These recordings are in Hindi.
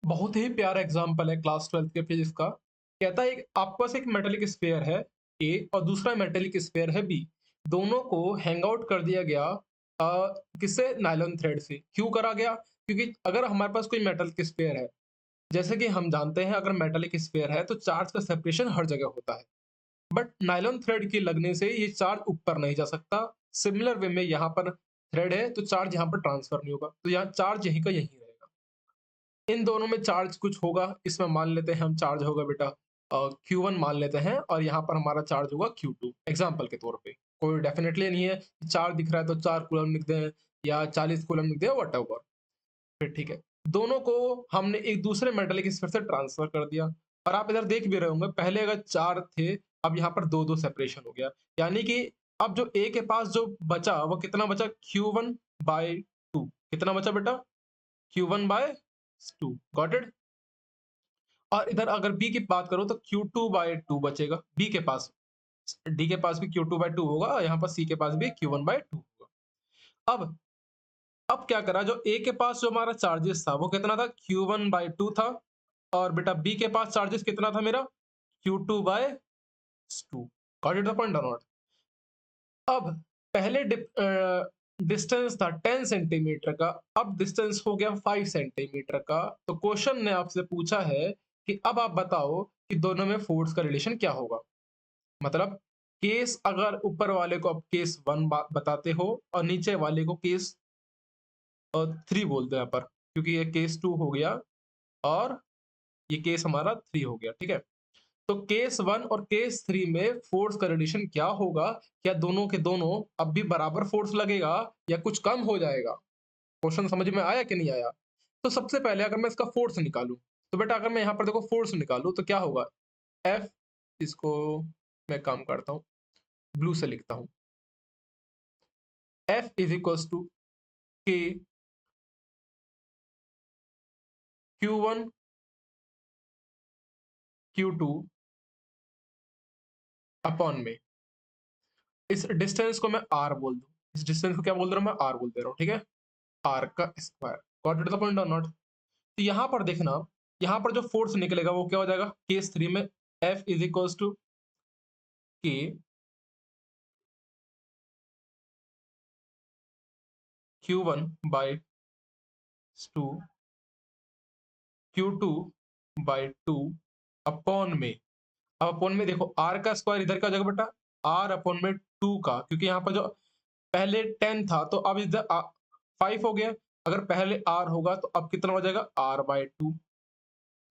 बहुत ही प्यारा एग्जाम्पल है क्लास 12th के फिजिक्स का। कहता है आपके पास एक मेटेलिक स्फीयर है ए और दूसरा मेटेलिक स्फीयर है बी। दोनों को हैंग आउट कर दिया गया किससे? नायलॉन थ्रेड से। क्यों करा गया? क्योंकि अगर हमारे पास कोई मेटल स्फीयर है, जैसे कि हम जानते हैं अगर मेटेलिक स्फीयर है तो चार्ज का सेपरेशन हर जगह होता है। बट नायलॉन थ्रेड के लगने से ये चार्ज ऊपर नहीं जा सकता। सिमिलर वे में यहाँ पर थ्रेड है तो चार्ज यहाँ पर ट्रांसफर नहीं होगा, तो यहाँ चार्ज यहीं का यहीं रहेगा। इन दोनों में चार्ज कुछ होगा, इसमें मान लेते हैं हम चार्ज होगा बेटा Q1 मान लेते हैं और यहाँ पर हमारा चार्ज होगा Q2 एग्जाम्पल के तौर पे। कोई डेफिनेटली नहीं है कि चार दिख रहा है तो 4 कूलम लिख दें या 40 कूलम लिख दें, वट एवर। फिर ठीक है, दोनों को हमने एक दूसरे मेटेलिक स्फीयर से ट्रांसफर कर दिया। और आप इधर देख भी रहे होंगे, पहले अगर 4 थे, अब यहाँ पर 2-2 सेपरेशन हो गया। यानी कि अब जो ए के पास जो बचा वो कितना बचा? Q1/2। कितना बचा बेटा? Q1/2। Got it? और इधर अगर बी की बात करो तो Q2/2 बचेगा बी के पास। डी के पास भी Q2/2 होगा और यहाँ पर सी के पास भी Q1/2 होगा। अब क्या करा, जो ए के पास जो हमारा चार्जेस था वो कितना था? Q1/2 था। और बेटा बी के पास चार्जेस कितना था मेरा? Q2/2। Got it the point और नॉट? अब पहले डिस्टेंस था 10 सेंटीमीटर का, अब डिस्टेंस हो गया 5 सेंटीमीटर का। तो क्वेश्चन ने आपसे पूछा है कि अब आप बताओ कि दोनों में फोर्स का रिलेशन क्या होगा। मतलब केस अगर ऊपर वाले को आप केस 1 बताते हो और नीचे वाले को केस 3 बोल दो यहाँ पर, क्योंकि ये केस 2 हो गया और ये केस हमारा 3 हो गया। ठीक है, तो केस 1 और केस 3 में फोर्स का रिलेशन क्या होगा? क्या दोनों के दोनों अब भी बराबर फोर्स लगेगा या कुछ कम हो जाएगा? क्वेश्चन समझ में आया कि नहीं आया? तो सबसे पहले अगर मैं इसका फोर्स निकालूं, तो बेटा अगर मैं यहाँ पर देखो फोर्स निकालूं तो क्या होगा? एफ, इसको मैं काम करता हूँ, ब्लू से लिखता हूँ। एफ इज इक्वल टू के Q1 Q2 अपॉन में, इस डिस्टेंस को मैं आर बोल दूं, इस डिस्टेंस को क्या बोल रहा हूं? मैं आर बोल दे रहा हूँ। ठीक है, आर का square. Got it the point और नॉट? तो यहाँ पर देखना, यहाँ पर जो फोर्स निकलेगा वो क्या हो जाएगा? केस 3 में एफ इज इक्वल टू के Q1/2 Q2/2 अपॉन में। अब अपॉन में देखो, आर का स्क्वायर इधर का हो जाएगा बेटा आर अपॉन में 2 का, क्योंकि यहाँ पर जो पहले 10 था तो अब इधर 5 हो गया। अगर पहले आर होगा तो अब कितना हो जाएगा? R/2।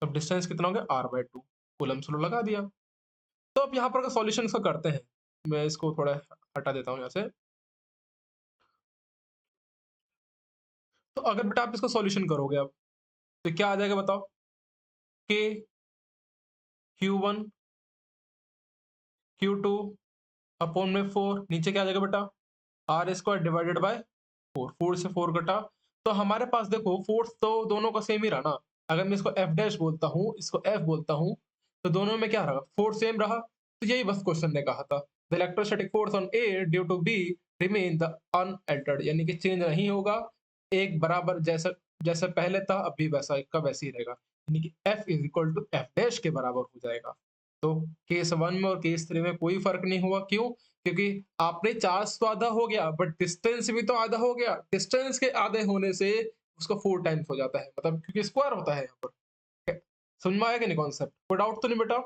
अब डिस्टेंस कितना हो गया? R/2। कूलम्ब से लगा दिया। तो अब यहाँ पर का सॉल्यूशन इसका करते हैं। मैं इसको थोड़ा हटा देता हूँ यहाँ से। तो अगर बेटा आप इसका सॉल्यूशन करोगे अब, तो क्या आ जाएगा बताओ? के Q1 Q2 अपॉन में 4, नीचे क्या आ जाएगा बेटा? Are square divided by 4। 4 से 4 कटा, तो हमारे पास देखो फोर्स तो दोनों का सेम ही रहा ना। अगर मैं इसको एफ डैश बोलता हूँ, इसको एफ बोलता हूँ, तो दोनों में क्या रहा? फोर्स सेम रहा। तो यही बस क्वेश्चन ने कहा था, the electrostatic force on A due to B remain the unaltered, यानी कि चेंज नहीं होगा, एक बराबर जैसा जैसा पहले था अब भी वैसा एक का वैसे ही रहेगा, यानी कि F is equal to F dash के बराबर हो जाएगा। तो केस 1 में और केस 3 में कोई फर्क नहीं हुआ। क्यों? क्योंकि आपने चार्ज तो आधा हो गया बट डिस्टेंस भी तो आधा हो गया। डिस्टेंस के आधे होने से उसका 4 टाइम्स हो जाता है, मतलब क्योंकि स्क्वायर होता है यहाँ पर। समझ में आया कि नहीं कॉन्सेप्ट? कोई डाउट तो नहीं बेटा?